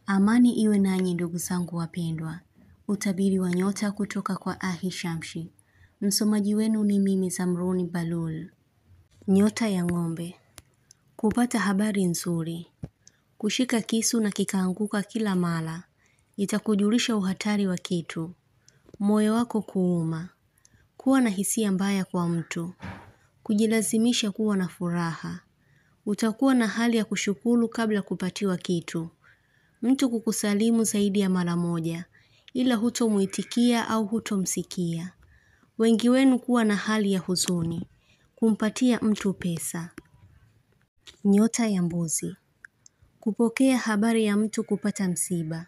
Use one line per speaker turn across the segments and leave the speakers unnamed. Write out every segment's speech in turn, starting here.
Amani iwe nanyi ndugu zangu wapendwa. Utabiri wa nyota kutoka kwa Ahishamshi. Msomaji wenu ni mimi Zamruni Balul. Nyota ya ng'ombe. Kupata habari nzuri. Kushika kisu na kikaanguka kila mara. Itakujulisha uhatari wa kitu. Moyo wako kuuma. Kuwa na hisia mbaya kwa mtu. Kujilazimisha kuwa na furaha. Utakuwa na hali ya kushukuru kabla kupatiwa kitu. Mtu kukusalimu zaidi ya mara moja, ila hutomuitikia au hutomsikia. Wengi wenu kuwa na hali ya huzuni, kumpatia mtu pesa. Nyota ya mbuzi. Kupokea habari ya mtu kupata msiba.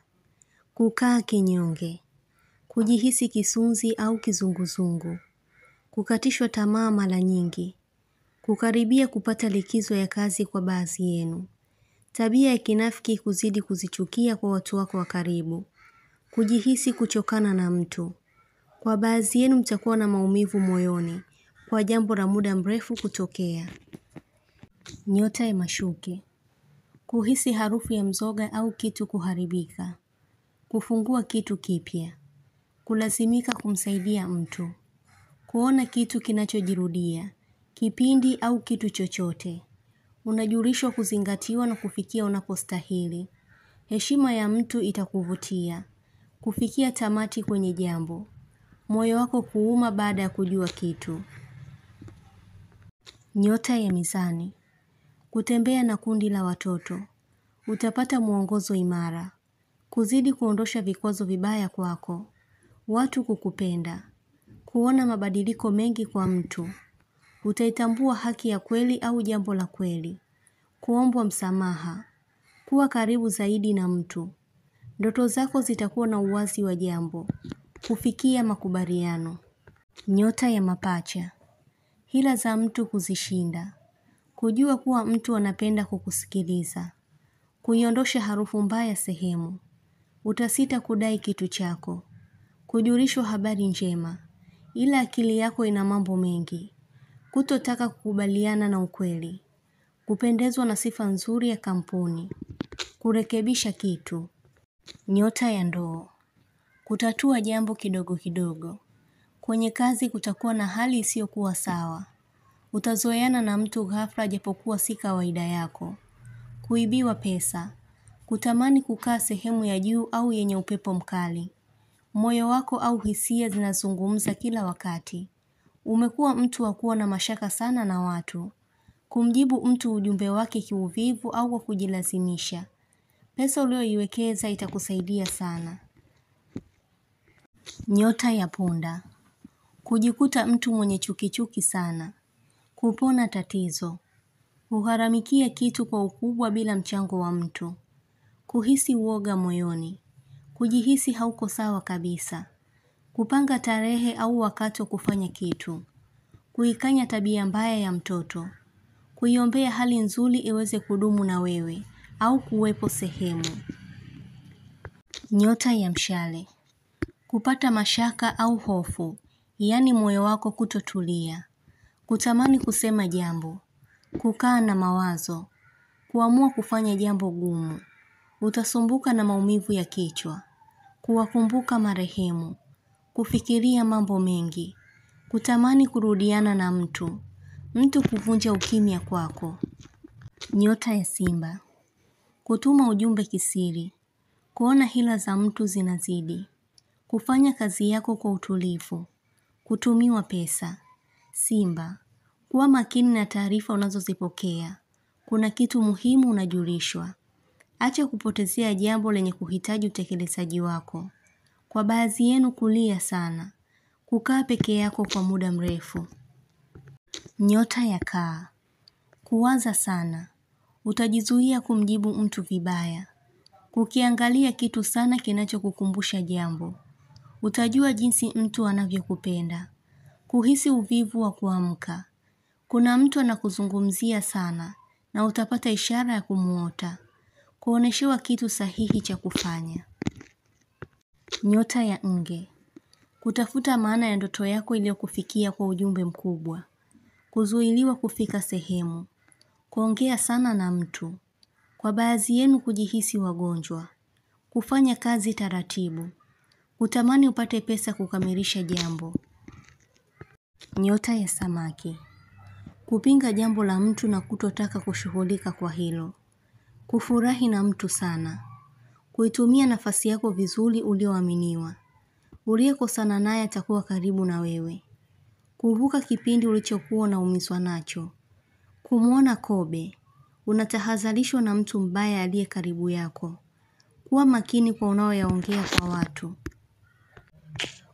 Kukaa kinyonge. Kujihisi kisunzi au kizunguzungu. Kukatishwa tamaa mara nyingi. Kukaribia kupata likizo ya kazi kwa baadhi yenu. Tabia ya kinafiki kuzidi kuzichukia kwa watu wako wa karibu. Kujihisi kuchokana na mtu. Kwa baadhi yenu mtakuwa na maumivu moyoni kwa jambo la muda mrefu kutokea. Nyota ya mashuke. Kuhisi harufu ya mzoga au kitu kuharibika. Kufungua kitu kipya. Kulazimika kumsaidia mtu. Kuona kitu kinachojirudia. Kipindi au kitu chochote. Unajulishwa kuzingatiwa na kufikia unapostahili. Heshima ya mtu itakuvutia. Kufikia tamati kwenye jambo. Moyo wako kuuma baada ya kujua kitu. Nyota ya mizani. Kutembea na kundi la watoto. Utapata mwongozo imara. Kuzidi kuondosha vikwazo vibaya kwako. Watu kukupenda. Kuona mabadiliko mengi kwa mtu. Utaitambua haki ya kweli au jambo la kweli. Kuombwa msamaha. Kuwa karibu zaidi na mtu. Ndoto zako zitakuwa na uwazi wa jambo. Kufikia makubaliano. Nyota ya mapacha. Hila za mtu kuzishinda. Kujua kuwa mtu anapenda kukusikiliza. Kuiondosha harufu mbaya sehemu. Utasita kudai kitu chako. Kujulishwa habari njema. Ila akili yako ina mambo mengi. Kutotaka kukubaliana na ukweli. Kupendezwa na sifa nzuri ya kampuni. Kurekebisha kitu. Nyota ya ndoo. Kutatua jambo kidogo kidogo. Kwenye kazi kutakuwa na hali isiyokuwa sawa. Utazoeana na mtu ghafla japokuwa si kawaida yako. Kuibiwa pesa. Kutamani kukaa sehemu ya juu au yenye upepo mkali. Moyo wako au hisia zinazungumza kila wakati. Umekuwa mtu wa kuwa na mashaka sana na watu. Kumjibu mtu ujumbe wake kiuvivu au kwa kujilazimisha. Pesa ulioiwekeza itakusaidia sana. Nyota ya punda. Kujikuta mtu mwenye chukichuki sana. Kupona tatizo. Kuharamikia kitu kwa ukubwa bila mchango wa mtu. Kuhisi uoga moyoni. Kujihisi hauko sawa kabisa. Kupanga tarehe au wakati wa kufanya kitu. Kuikanya tabia mbaya ya mtoto. Kuiombea hali nzuri iweze kudumu na wewe au kuwepo sehemu. Nyota ya mshale. Kupata mashaka au hofu, yaani moyo wako kutotulia. Kutamani kusema jambo. Kukaa na mawazo. Kuamua kufanya jambo gumu. Utasumbuka na maumivu ya kichwa. Kuwakumbuka marehemu. Kufikiria mambo mengi. Kutamani kurudiana na mtu. Mtu kuvunja ukimya kwako. Nyota ya simba. Kutuma ujumbe kisiri. Kuona hila za mtu zinazidi. Kufanya kazi yako kwa utulivu. Kutumiwa pesa. Simba. Kuwa makini na taarifa unazozipokea. Kuna kitu muhimu unajulishwa. Acha kupotezea jambo lenye kuhitaji utekelezaji wako. Kwa baadhi yenu kulia sana. Kukaa peke yako kwa muda mrefu. Nyota ya kaa. Kuwaza sana. Utajizuia kumjibu mtu vibaya. Kukiangalia kitu sana kinachokukumbusha jambo. Utajua jinsi mtu anavyokupenda. Kuhisi uvivu wa kuamka. Kuna mtu anakuzungumzia sana na utapata ishara ya kumuota. Kuoneshewa kitu sahihi cha kufanya. Nyota ya nge. Kutafuta maana ya ndoto yako iliyokufikia kwa ujumbe mkubwa. Kuzuiliwa kufika sehemu. Kuongea sana na mtu. Kwa baadhi yenu kujihisi wagonjwa. kufanya kazi taratibu, kutamani upate pesa kukamilisha jambo. Nyota ya samaki. Kupinga jambo la mtu na kutotaka kushughulika kwa hilo. Kufurahi na mtu sana. Kuitumia nafasi yako vizuri ulioaminiwa. Uliyekosana naye atakuwa karibu na wewe. Kuvuka kipindi ulichokuwa unaumizwa nacho. Kumuona kobe. Unatahadharishwa na mtu mbaya aliye karibu yako. Kuwa makini kwa unayoyaongea kwa watu.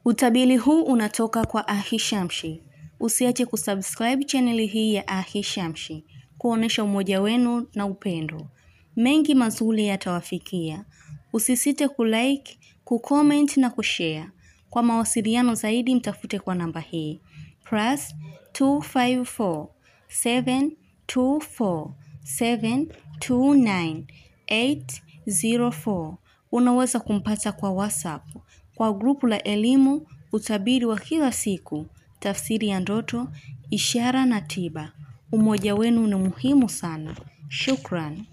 Utabiri huu unatoka kwa Ahishamshi. Usiache kusubscribe channel hii ya Ahishamshi, kuonesha umoja wenu na upendo. Mengi mazuri yatawafikia. Usisite kulike, kucomment na kushare. Kwa mawasiliano zaidi mtafute kwa namba hii +254 724 729 804. Unaweza kumpata kwa WhatsApp, kwa grupu la elimu, utabiri wa kila siku, tafsiri ya ndoto, ishara na tiba. Umoja wenu ni muhimu sana. Shukran.